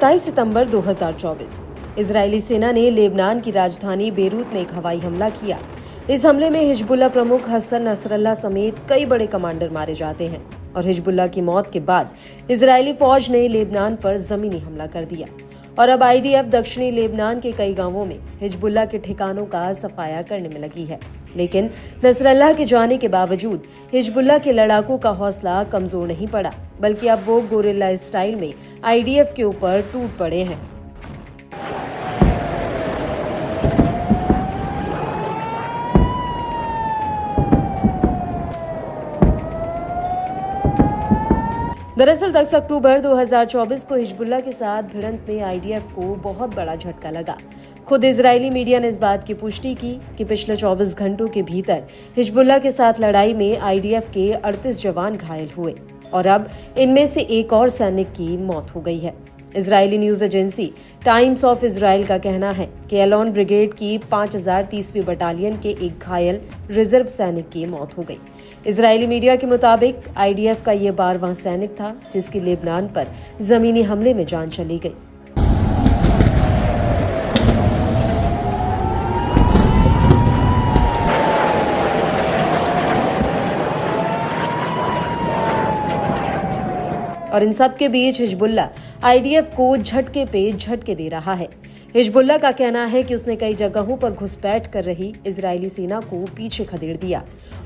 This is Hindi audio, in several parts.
27 सितंबर 2024 इजरायली सेना ने लेबनान की राजधानी बेरूत में एक हवाई हमला किया। इस हमले में हिजबुल्लाह प्रमुख हसन नसरल्लाह समेत कई बड़े कमांडर मारे जाते हैं और हिजबुल्लाह की मौत के बाद इजरायली फौज ने लेबनान पर जमीनी हमला कर दिया और अब आईडीएफ दक्षिणी लेबनान के कई गांवों में हिजबुल्लाह के ठिकानों का सफाया करने में लगी है। लेकिन नसरल्लाह के जाने के बावजूद हिजबुल्लाह के लड़ाकों का हौसला कमजोर नहीं पड़ा, बल्कि अब वो गोरिल्ला स्टाइल में आईडीएफ के ऊपर टूट पड़े हैं। दरअसल 10 अक्टूबर 2024 को हिजबुल्लाह के साथ भिड़ंत में आईडीएफ को बहुत बड़ा झटका लगा। खुद इजरायली मीडिया ने इस बात की पुष्टि की कि पिछले 24 घंटों के भीतर हिजबुल्लाह के साथ लड़ाई में आईडीएफ के 38 जवान घायल हुए और अब इनमें से एक और सैनिक की मौत हो गई है। Israeli news agency times of Israel का कहना है कि एलोन ब्रिगेड की 5030वीं बटालियन के एक घायल रिजर्व सैनिक की मौत हो गई। इजरायली मीडिया के मुताबिक आईडीएफ का ये 12वां सैनिक था जिसकी लेबनान पर जमीनी हमले में जान चली गई। और इन सब के बीच हिजबुल्लाह आईडीएफ को झटके पे झटके दे रहा है। हिजबुल्लाह का कहना है कि उसने कई जगहों पर घुसपैठ कर रही इजरायली सेना को पीछे खदेड़ दिया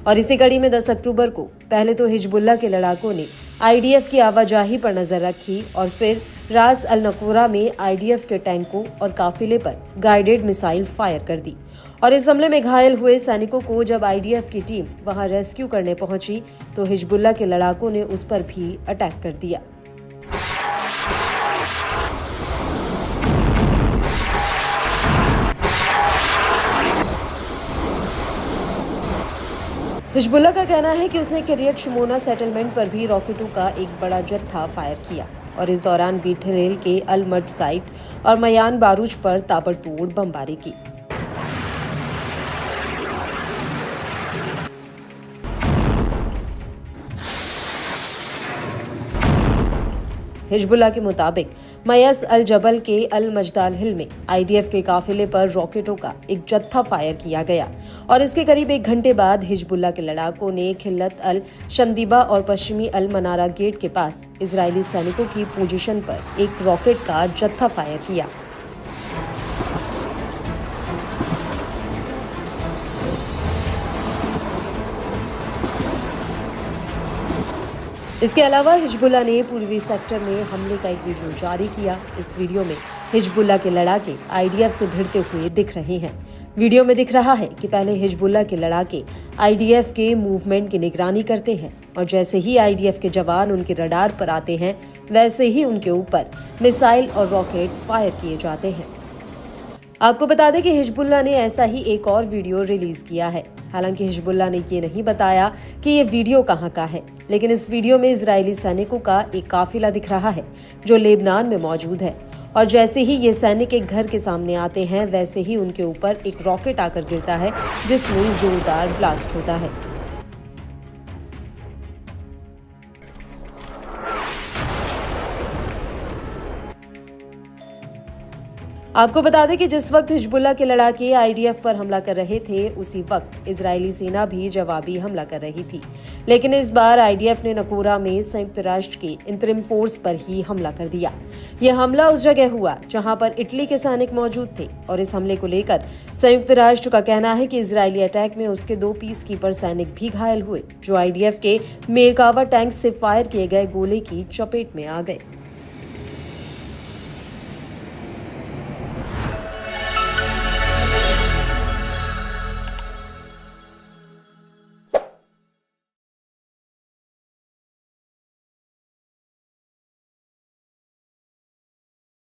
और इसी कड़ी में 10 अक्टूबर को पहले तो हिजबुल्लाह के लड़ाकों ने आईडीएफ की आवाजाही पर नजर रखी और फिर रास अल नकोरा में आईडीएफ के टैंकों और काफिले पर गाइडेड मिसाइल फायर कर दी और इस हमले में घायल हुए सैनिकों को जब आईडीएफ की टीम वहां रेस्क्यू करने पहुंची तो हिजबुल्लाह के लड़ाकों ने उस पर भी अटैक कर दिया। हिजबुल्लाह का कहना है कि उसने किरियत शमोना सेटलमेंट पर भी रॉकेटों का एक बड़ा जत्था फायर किया और इस दौरान बीठरेल के अल मर्ज साइट और मयान बारूज पर ताबड़तोड़ बमबारी की। हिजबुल्लाह के मुताबिक मयस अल जबल के अल मजदाल हिल में आईडीएफ के काफिले पर रॉकेटों का एक जत्था फायर किया गया और इसके करीब 1 घंटे बाद हिजबुल्लाह के लड़ाकों ने खिल्लत अल शंदीबा और पश्चिमी अल मनारा गेट के पास इजरायली सैनिकों की पोजीशन पर एक रॉकेट का जत्था फायर किया। इसके अलावा हिजबुल्लाह ने पूर्वी सेक्टर में हमले का एक वीडियो जारी किया। इस वीडियो में हिजबुल्लाह के लड़ाके आईडीएफ से भिड़ते हुए दिख रहे हैं। वीडियो में दिख रहा है कि पहले हिजबुल्लाह के लड़ाके आईडीएफ के मूवमेंट की निगरानी करते हैं और जैसे ही आईडीएफ के जवान उनके रडार पर आते हैं वैसे ही उनके ऊपर मिसाइल और रॉकेट फायर किए जाते हैं। आपको बता दें कि हिजबुल्लाह ने ऐसा ही एक और वीडियो रिलीज किया है। हालांकि हिजबुल्लाह ने ये नहीं बताया कि ये वीडियो कहां का है, लेकिन इस वीडियो में इजरायली सैनिकों का एक काफिला दिख रहा है जो लेबनान में मौजूद है और जैसे ही ये सैनिक एक घर के सामने आते हैं वैसे ही उनके ऊपर एक रॉकेट आकर गिरता है जिसमें जोरदार ब्लास्ट होता है। आपको बता दें कि जिस वक्त हिजबुल्लाह के लड़ाके आईडीएफ पर हमला कर रहे थे उसी वक्त इजरायली सेना भी जवाबी हमला कर रही थी, लेकिन इस बार आईडीएफ ने नकोरा में संयुक्त राष्ट्र की इंतरिम फोर्स पर ही हमला कर दिया। यह हमला उस जगह हुआ जहां पर इटली के सैनिक मौजूद थे और इस हमले को लेकर संयुक्त राष्ट्र का कहना है कि इजरायली अटैक में उसके 2 पीसकीपर सैनिक भी घायल हुए जो आईडीएफ के मेरकावा टैंक से फायर किए गए गोले की चपेट में आ गए।